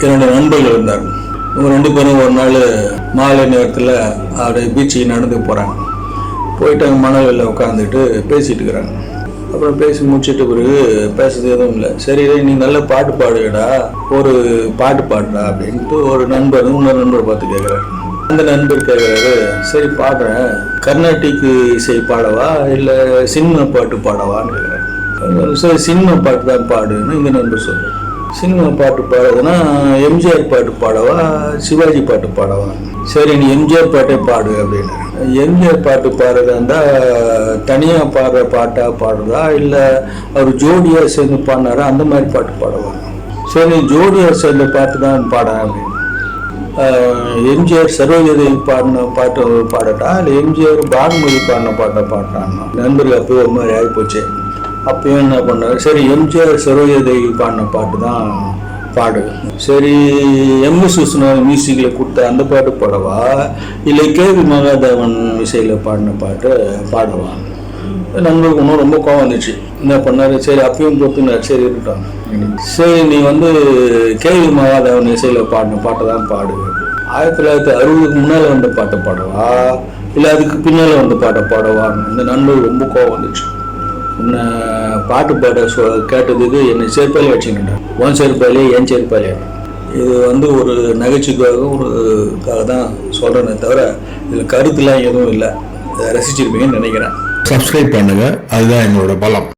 என்னோட நண்பர்கள் இருந்தார். இவங்க 2 பேரும் ஒரு நாள் மாலை நேரத்தில் அப்படியே பீச்சுக்கு நடந்து போகிறாங்க. போயிட்டு அங்கே மணலில் உட்காந்துட்டு பேசிகிட்டு இருக்கிறாங்க. அப்புறம் பேசி முடிச்சிட்ட பிறகு பேசுறது எதுவும் இல்லை. சரி நீ நல்ல பாட்டு பாடுடா, ஒரு பாட்டு பாடுறா அப்படின்ட்டு ஒரு நண்பர் இன்னொரு நண்பர் பார்த்து கேட்குறாரு. அந்த நண்பர் கேட்குறாரு, சரி பாடுறேன், கர்நாடிக் இசை பாடவா இல்லை சினிமா பாட்டு பாடவான்னு கேட்குறாரு. சரி சினிமா பாட்டு தான் பாடுன்னு இந்த நண்பர் சொல்கிறார். சினிமா பாட்டு பாடுறதுன்னா எம்ஜிஆர் பாட்டு பாடவா சிவாஜி பாட்டு பாடவா? சரி நீ எம்ஜிஆர் பாட்டே பாடு அப்படின்னு. எம்ஜிஆர் பாட்டு பாடுறதா இருந்தால் தனியாக பாடுற பாட்டாக பாடுறதா இல்லை அவர் ஜோடியாக சேர்ந்து பாடினாரா அந்த மாதிரி பாட்டு பாடவா? சரி நீ ஜோடியாக சேர்ந்த பாட்டு தான் பாட அப்படின்னு. எம்ஜிஆர் சரோஜதை பாடின பாட்டு பாடட்டா இல்லை எம்ஜிஆர் பானுமதி பாடின பாட்டை பாடுறான்னா? நண்பர்கள் அப்போ ஒரு மாதிரி ஆகிப்போச்சு. அப்பயும் என்ன பண்ணாரு, சரி எம்ஜிஆர் சரோஜதை பாடின பாட்டு தான் பாடு. சரி எம்எஸ் விஸ்வநாதன் மியூசிக்கில் கொடுத்த அந்த பாட்டு பாடவா இல்லை கேவி மகாதேவன் இசையில் பாடின பாட்டு பாடவா? நண்பருக்கு ஒன்றும் ரொம்ப கோவம் வந்துச்சு. என்ன பண்ணாரு, சரி அப்பயும் பொறுத்துனார், சரி இருக்கட்டும், சரி நீ கேவி மகாதேவன் இசையில் பாடின பாட்டை தான் பாடு. 1960க்கு முன்னால் வந்த பாட்டை பாடவா இல்லை அதுக்கு பின்னால் வந்த பாட்டை பாடவான்னு இந்த நண்பருக்கு ரொம்ப கோவம் வந்துச்சு. உன்னை பாட்டு பாட கேட்டதுக்கு என்னை செருப்பாலே வச்சுக்கிட்டேன். உன் செருப்பாலே என் செருப்பாலே. இது ஒரு நகைச்சுக்காக தான் சொல்கிறேனே தவிர இதில் கருத்துலாம் எதுவும் இல்லை. ரசிச்சிருப்பீங்கன்னு நினைக்கிறேன். சப்ஸ்கிரைப் பண்ணுங்கள், அதுதான் எங்களோட பலம்.